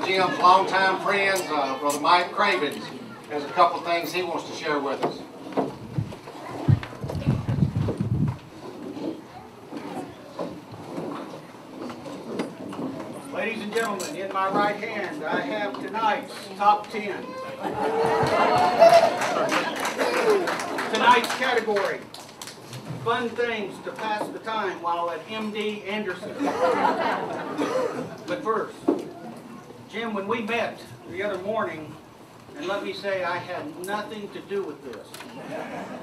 Jim's longtime friend, Brother Mike Cravens, has a couple things he wants to share with us. Ladies and gentlemen, in my right hand I have tonight's top 10. Tonight's category: fun things to pass the time while at MD Anderson. But first, Jim, when we met the other morning, and let me say I had nothing to do with this,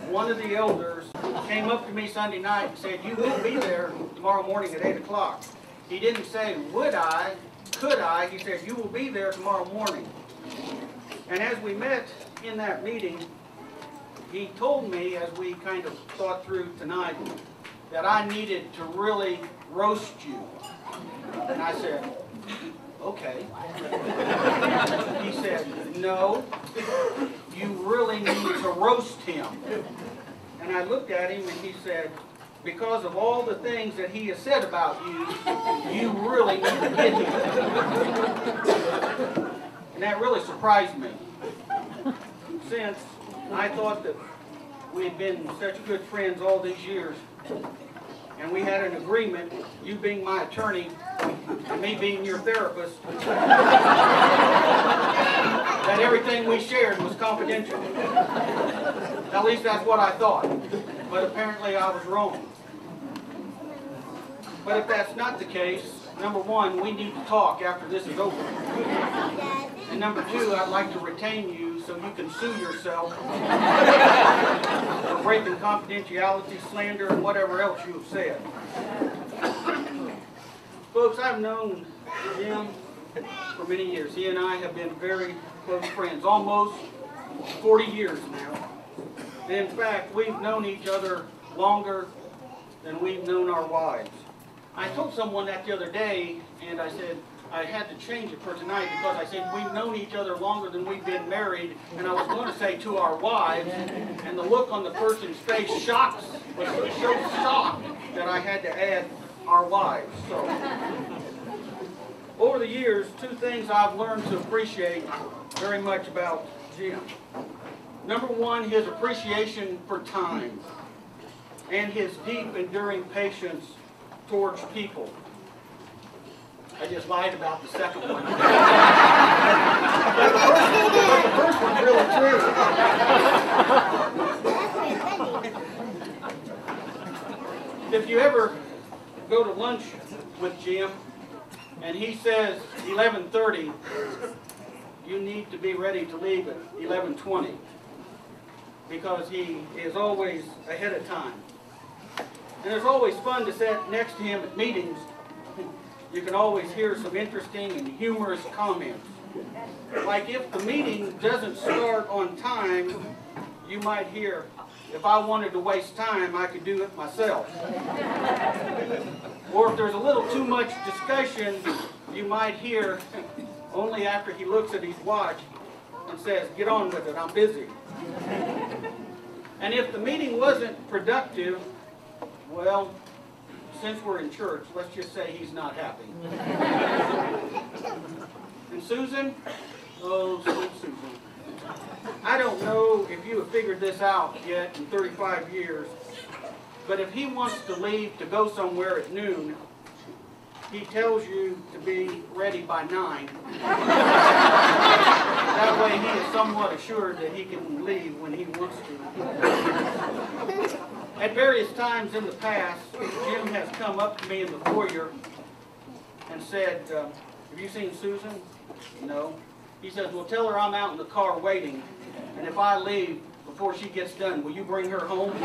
one of the elders came up to me Sunday night and said, "You will be there tomorrow morning at 8 o'clock. He didn't say, would I, could I, he said, you will be there tomorrow morning. And as we met in that meeting, he told me, as we kind of thought through tonight, that I needed to really roast you. And I said, okay. He said, no, you really need to roast him. And I looked at him and he said, because of all the things that he has said about you, you really need to get him. And that really surprised me, since I thought that we had been such good friends all these years, and we had an agreement, you being my attorney, and me being your therapist, that everything we shared was confidential. At least that's what I thought. But apparently I was wrong. But if that's not the case, number one, we need to talk after this is over. And number two, I'd like to retain you so you can sue yourself for breaking confidentiality, slander, and whatever else you have said. Folks, I've known Jim for many years. He and I have been very close friends, almost 40 years now. And in fact, we've known each other longer than we've known our wives. I told someone that the other day, and I said I had to change it for tonight because I said we've known each other longer than we've been married, and I was going to say to our wives, and the look on the person's face was so shocked that I had to add our wives. So, over the years, two things I've learned to appreciate very much about Jim. Number one, his appreciation for time and his deep, enduring patience towards people. I just lied about the second one. But the first one's really true. If you ever go to lunch with Jim and he says 11:30, you need to be ready to leave at 11:20, because he is always ahead of time. And it's always fun to sit next to him at meetings. You can always hear some interesting and humorous comments. Like if the meeting doesn't start on time, you might hear, if I wanted to waste time, I could do it myself. Or if there's a little too much discussion, you might hear, only after he looks at his watch and says, get on with it, I'm busy. And if the meeting wasn't productive, well, since we're in church, let's just say he's not happy. And Susan, oh, sweet Susan, I don't know if you have figured this out yet in 35 years, but if he wants to leave to go somewhere at noon, he tells you to be ready by 9. That way he is somewhat assured that he can leave when he wants to. At various times in the past, Jim has come up to me in the foyer and said, have you seen Susan? No. He says, well, tell her I'm out in the car waiting, and if I leave before she gets done, will you bring her home?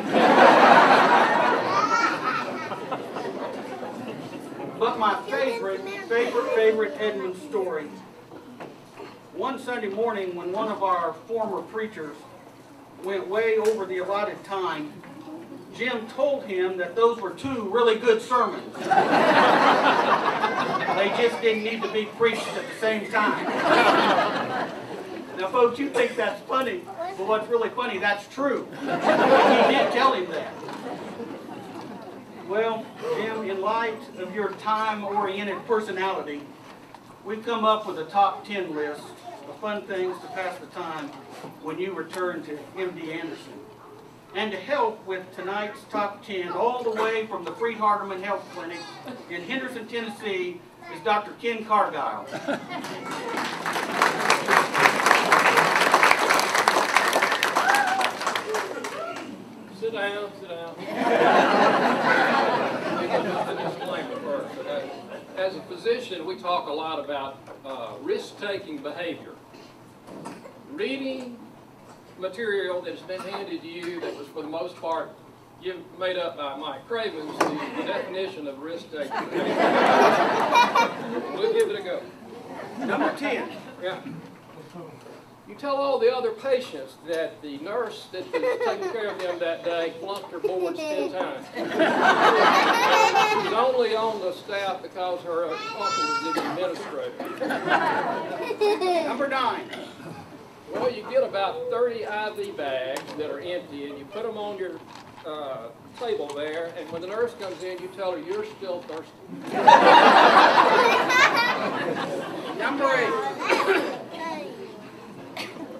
But my favorite Edmonds story. One Sunday morning when one of our former preachers went way over the allotted time, Jim told him that those were 2 really good sermons. They just didn't need to be preached at the same time. Now folks, you think that's funny, but what's really funny, that's true. He did tell him that. Well, Jim, in light of your time-oriented personality, we've come up with a top 10 list of fun things to pass the time when you return to MD Anderson. And to help with tonight's top 10, all the way from the Free Hardeman Health Clinic in Henderson, Tennessee, is Dr. Ken Cargile. Sit down, sit down. Let me get a disclaimer first. As a physician, we talk a lot about risk-taking behavior. Reading material that has been handed to you that was for the most part made up by Mike Cravens, the definition of risk-taking behavior. We'll give it a go. Number 10. Yeah. You tell all the other patients that the nurse that was taking care of them that day flunked her boards 10 times. She's only on the staff because her uncle was the administrator. Number 9. Well, you get about 30 IV bags that are empty, and you put them on your table there, and when the nurse comes in, you tell her you're still thirsty. Number 8.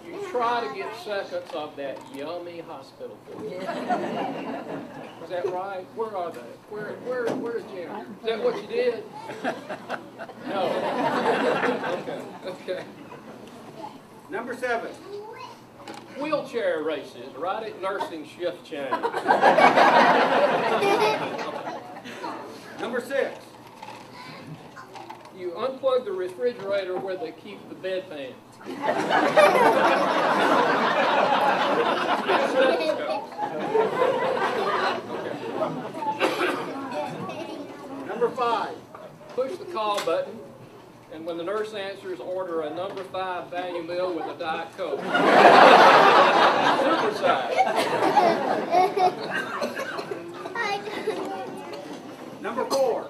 You try to get seconds of that yummy hospital food. Is that right? Where are they? Where's Jim? Is that what you did? No. Okay. Number 7. Wheelchair races right at nursing shift change. Number 6. You unplug the refrigerator where they keep the bedpan. Number 5. Push the call button, and when the nurse answers, order a number 5 value meal with a Diet Coke. Super size. Number 4.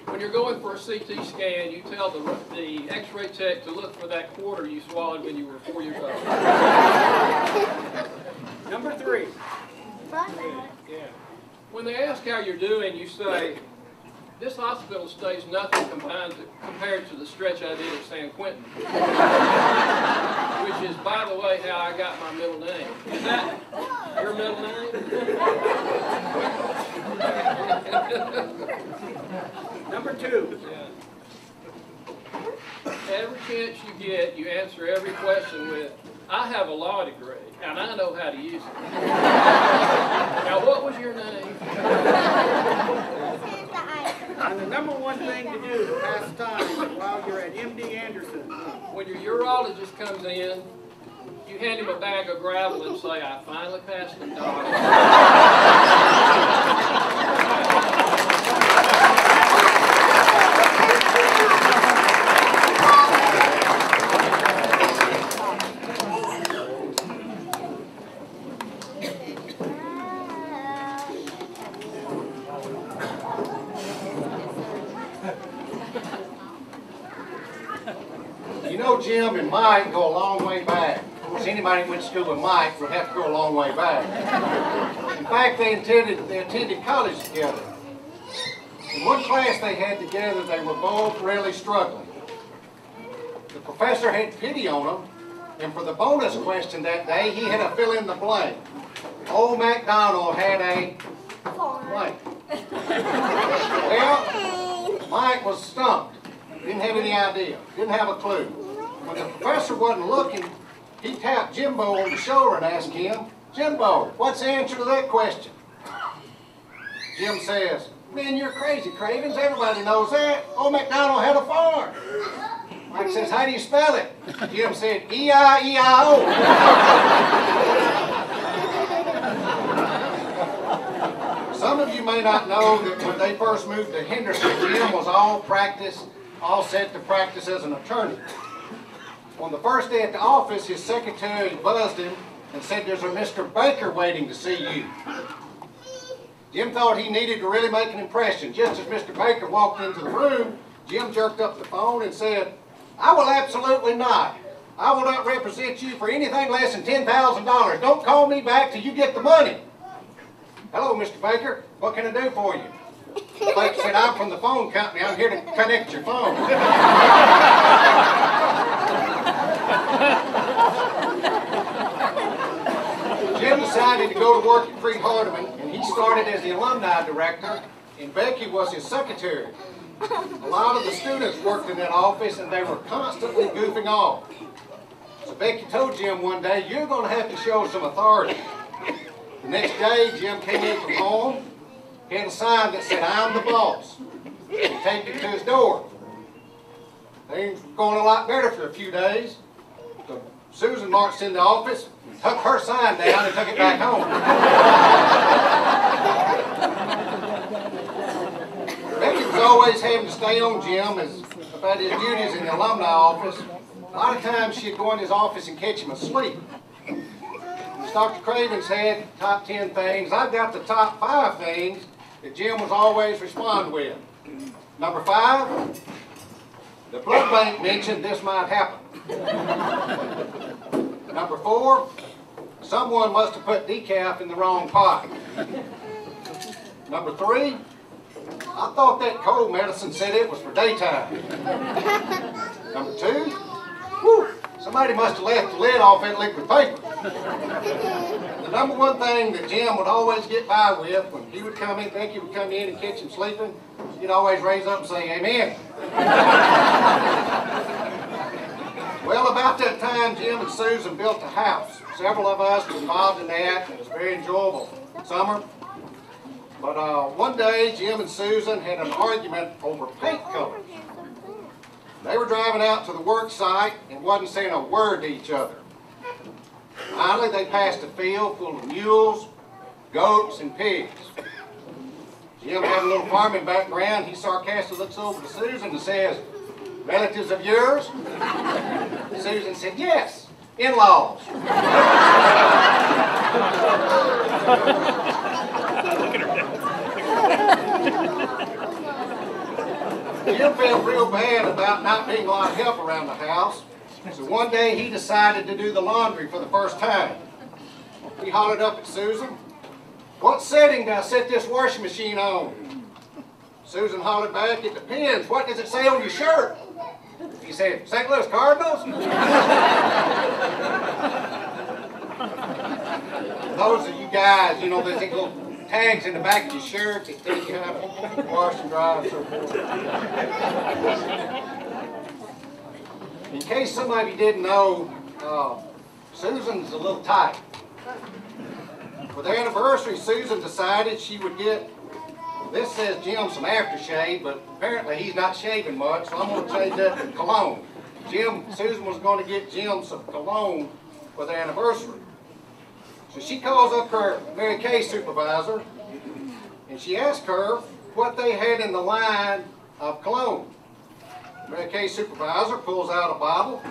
When you're going for a CT scan, you tell the X-ray tech to look for that quarter you swallowed when you were 4 years old. Number 3. Yeah. When they ask how you're doing, you say, "This hospital stays nothing compared to the stretch I did at San Quentin," which is, by the way, how I got my middle name. Is that your middle name? Number 2. Yeah. Every chance you get, you answer every question with, "I have a law degree, and I know how to use it." Now, what was your name? And the number 1 thing to do to pass time while you're at MD Anderson. When your urologist comes in, you hand him a bag of gravel and say, "I finally passed the dog." You know, Jim and Mike go a long way back. Of course, anybody who went to school with Mike would have to go a long way back. In fact, they attended college together. In one class they had together, they were both really struggling. The professor had pity on them, and for the bonus question that day, he had a fill in the blank. Old MacDonald had a blank. Well, Mike was stumped. Didn't have any idea. Didn't have a clue. When the professor wasn't looking, he tapped Jimbo on the shoulder and asked him, "Jimbo, what's the answer to that question?" Jim says, "Man, you're crazy, Cravens. Everybody knows that. Old MacDonald had a farm." Mike says, "How do you spell it?" Jim said, E-I-E-I-O. Some of you may not know that when they first moved to Henderson, Jim was all set to practice as an attorney. On the first day at the office, his secretary buzzed him and said, "There's a Mr. Baker waiting to see you." Jim thought he needed to really make an impression. Just as Mr. Baker walked into the room, Jim jerked up the phone and said, "I will absolutely not. I will not represent you for anything less than $10,000. Don't call me back till you get the money." "Hello, Mr. Baker. What can I do for you?" Becky said, I'm from the phone company. I'm here to connect your phone. Jim decided to go to work at Freed-Hardeman, and he started as the alumni director, and Becky was his secretary. A lot of the students worked in that office, and they were constantly goofing off. So Becky told Jim one day, you're going to have to show some authority. The next day, Jim came in from home. He had a sign that said, I'm the boss. He taped it to his door. Things were going a lot better for a few days. So Susan marched in the office, took her sign down, and took it back home. Becky was always having to stay on Jim about his duties in the alumni office. A lot of times she'd go in his office and catch him asleep. Dr. Cravens had top 10 things. I've got the top 5 things that Jim was always responding with. Number 5, the blood bank mentioned this might happen. Number 4, someone must have put decaf in the wrong pot. Number 3, I thought that cold medicine said it was for daytime. Number 2, somebody must have left the lid off that liquid paper. The number 1 thing that Jim would always get by with when he would come in, Becky would come in and catch him sleeping, he'd always raise up and say, amen. Well, about that time, Jim and Susan built a house. Several of us were involved in that. It was a very enjoyable summer. But one day, Jim and Susan had an argument over paint colors. They were driving out to the work site and wasn't saying a word to each other. Finally, they passed a field full of mules, goats, and pigs. Jim had a little farming background. He sarcastically looks over to Susan and says, relatives of yours? Susan said, yes, in-laws. Jim felt real bad about not being a lot of help around the house. So one day he decided to do the laundry for the first time. He hollered up at Susan, what setting do I set this washing machine on? Susan hollered back, it depends. What does it say on your shirt? He said, St. Louis Cardinals? Those of you guys, you know, there's little tags in the back of your shirt that tell you how to wash and dry and so forth. In case some of you didn't know, Susan's a little tight. For their anniversary, Susan decided she would get, this says Jim some aftershave, but apparently he's not shaving much, so I'm going to change that to cologne. Susan was going to get Jim some cologne for their anniversary. So she calls up her Mary Kay supervisor, and she asked her what they had in the line of cologne. Mary Kay supervisor pulls out a bottle,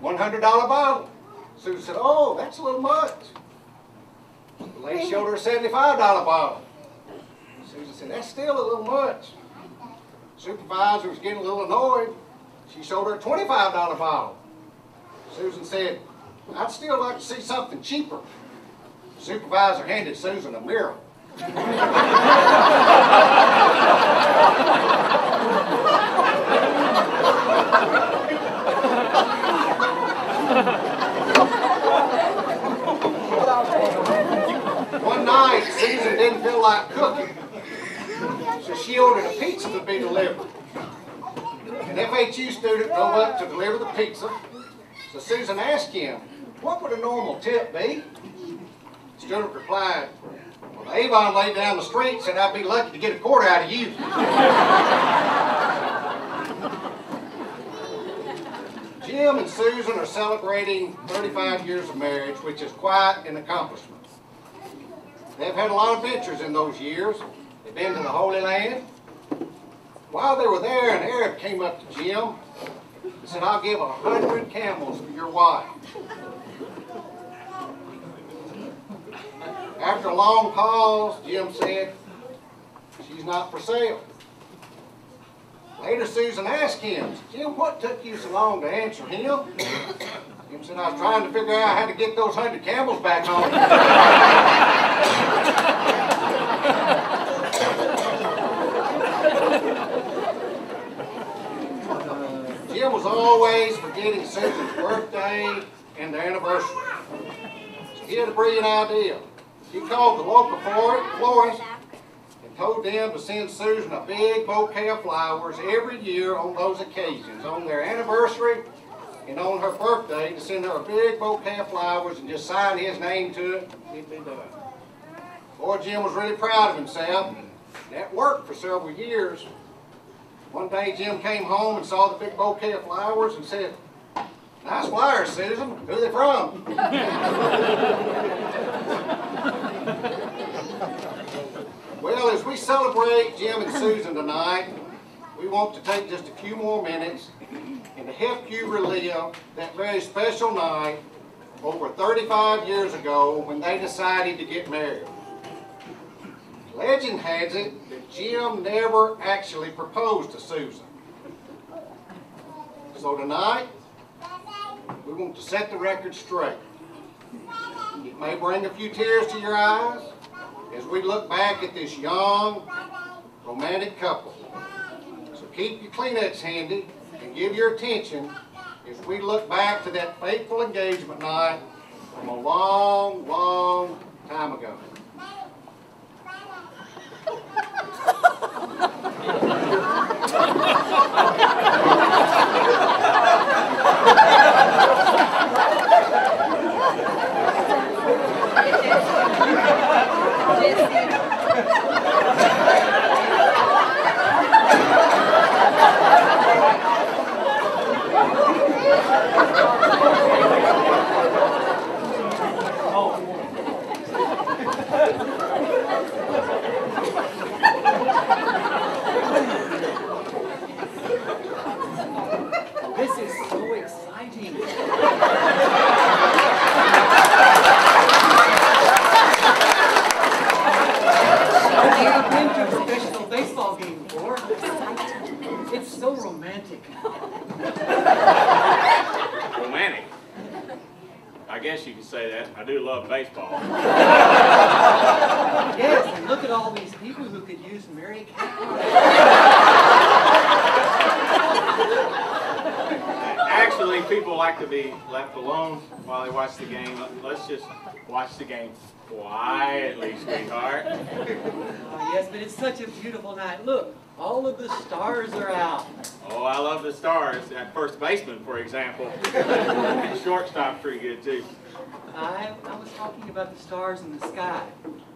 $100 bottle. Susan said, oh, that's a little much. The lady showed her a $75 bottle. Susan said, that's still a little much. Supervisor was getting a little annoyed. She showed her a $25 bottle. Susan said, I'd still like to see something cheaper. Supervisor handed Susan a mirror. One night, Susan didn't feel like cooking, so she ordered a pizza to be delivered. An FHU student drove up to deliver the pizza, so Susan asked him, what would a normal tip be? The student replied, well, Avon laid down the street and said I'd be lucky to get a quarter out of you. Jim and Susan are celebrating 35 years of marriage, which is quite an accomplishment. They've had a lot of adventures in those years. They've been to the Holy Land. While they were there, an Arab came up to Jim and said, I'll give 100 camels for your wife. After a long pause, Jim said, she's not for sale. Later, Susan asked him, Jim, what took you so long to answer him? Jim said, I was trying to figure out how to get those 100 camels back home. Jim was always forgetting Susan's birthday and their anniversary. So he had a brilliant idea. He called the local florist and told them to send Susan a big bouquet of flowers every year on those occasions, on their anniversary and on her birthday, to send her a big bouquet of flowers and just sign his name to it. He'd be done. Boy, Jim was really proud of himself, and that worked for several years. One day Jim came home and saw the big bouquet of flowers and said, "Nice flowers, Susan. Who are they from?" Well, as we celebrate Jim and Susan tonight, we want to take just a few more minutes and to help you relive that very special night over 35 years ago when they decided to get married. Legend has it that Jim never actually proposed to Susan. So tonight, we want to set the record straight. It may bring a few tears to your eyes as we look back at this young, romantic couple. So keep your Kleenex handy and give your attention as we look back to that fateful engagement night from a long, long time ago. This is so exciting. I've never been to a professional baseball game before. It's so romantic. Romantic? I guess you could say that. I do love baseball. Yes, and look at all these people who could use Mary Kay. Actually, people like to be left alone while they watch the game. Let's just watch the game quietly, sweetheart. Oh, yes, but it's such a beautiful night. Look, all of the stars are out. Oh, I love the stars. That first baseman, for example. And shortstop's pretty good, too. I was talking about the stars in the sky.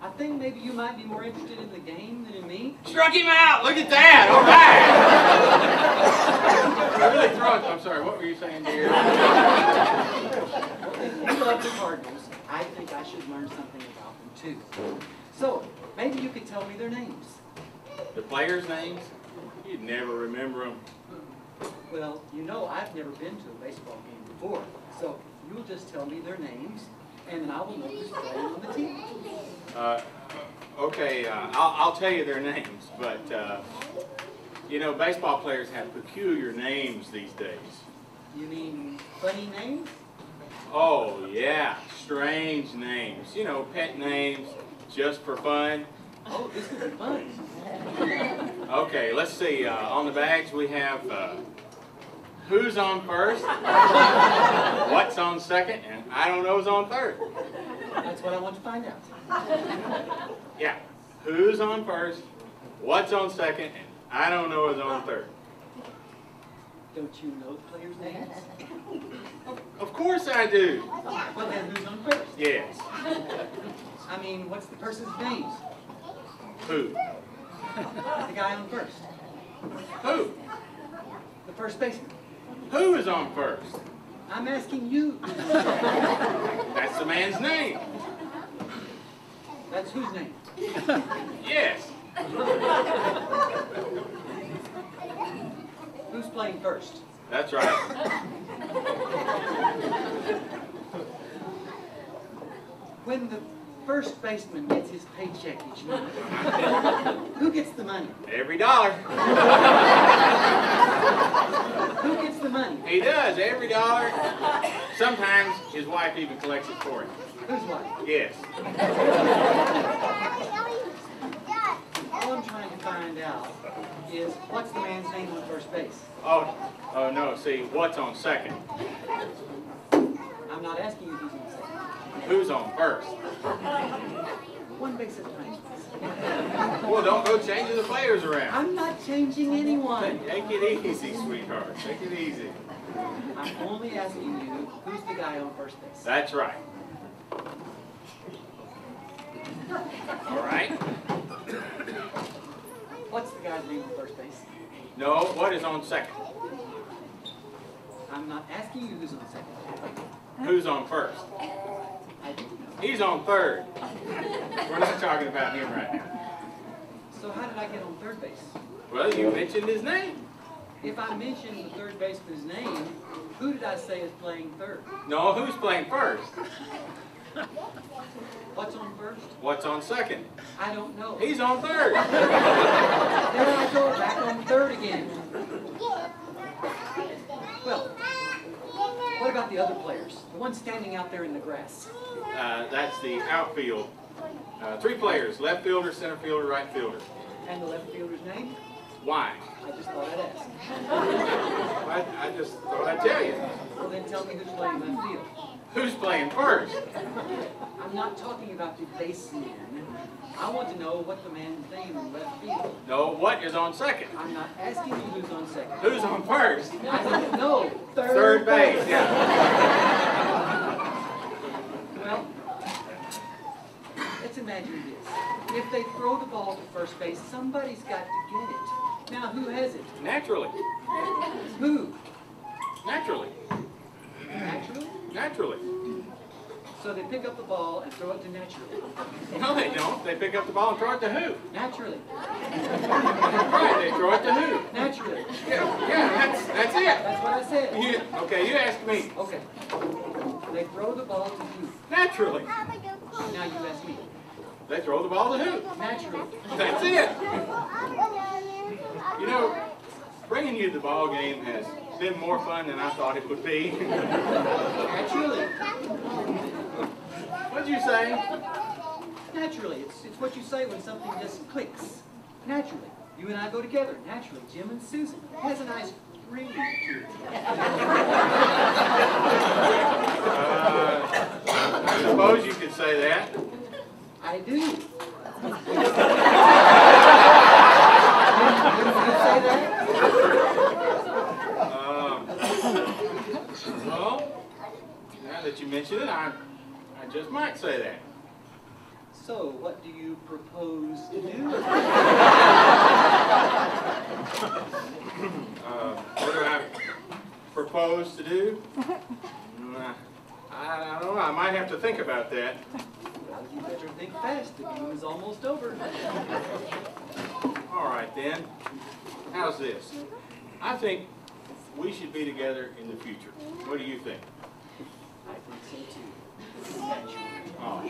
I think maybe you might be more interested in the game than in me. Struck him out! Look at that! All right! Really throwing. I'm sorry, what were you saying, dear? Well, if you love the Cardinals, I think I should learn something about them too. So, maybe you could tell me their names. The players' names? You'd never remember them. Well, you know I've never been to a baseball game before, so you'll just tell me their names, and then I will know who's playing on the team. Okay, I'll tell you their names, but, you know, baseball players have peculiar names these days. You mean funny names? Oh, yeah, strange names. You know, pet names, just for fun. Oh, this will be fun. Okay, let's see. On the bags we have who's on first, what's on second, and I don't know's on third. That's what I want to find out. Yeah, who's on first, what's on second, and I don't know is on third. Don't you know the players' names? Of course I do. Well, then who's on first? Yes. I mean, what's the person's name? Who? The guy on first. Who? The first baseman. Who is on first? I'm asking you. That's the man's name. That's whose name? Yes. Who's playing first? That's right. When the first baseman gets his paycheck each month, who gets the money? Every dollar. Who gets the money? He does, every dollar. Sometimes his wife even collects it for him. Whose wife? Yes. All I'm trying to find out is what's the man's name on first base? Oh no, see, what's on second? I'm not asking you who's on second. Who's on first? One base at a time. Well, don't go changing the players around. I'm not changing anyone. Take it easy, sweetheart. Take it easy. I'm only asking you who's the guy on first base. That's right. All right. What's the guy's name on first base? No, what is on second? I'm not asking you who's on second. Who's on first? I do know. He's on third. We're not talking about him right now. So how did I get on third base? Well, you mentioned his name. If I mentioned the third baseman's name, who did I say is playing third? No, who's playing first? What's on first? What's on second? I don't know. He's on third. Then I go back on third again. Well, what about the other players? The ones standing out there in the grass? That's the outfield. 3 players, left fielder, center fielder, right fielder. And the left fielder's name? Why? I just thought I'd ask. I just thought I'd tell you. Well, then tell me who's playing left field. Who's playing first? I'm not talking about the baseman. I want to know what the man's name in left field. No, what is on second? I'm not asking you who's on second. Who's on first? I don't know. Third base, yeah. Well, let's imagine this. If they throw the ball to first base, somebody's got to get it. Now, who has it? Naturally. Who? Naturally. Naturally? Naturally. So they pick up the ball and throw it to naturally. No, they don't. They pick up the ball and throw it to who? Naturally. Right, they throw it to who? Naturally. Yeah, that's it. That's what I said. Okay, you asked me. Okay. They throw the ball to who? Naturally. Now you ask me. They throw the ball to who? Naturally. That's it. You know, bringing you to the ball game has been more fun than I thought it would be. Naturally. What'd you say? Naturally. It's what you say when something just clicks. Naturally. You and I go together. Naturally. Jim and Susan. It has a nice ring to it. I suppose you could say that. I do. Wouldn't you say that? Well, now that you mention it, I just might say that. So, what do you propose to do? What do I propose to do? I don't know. I might have to think about that. Well, you better think fast. The game is almost over. All right, then. How's this? I think we should be together in the future. What do you think? I think so too. Naturally. Oh.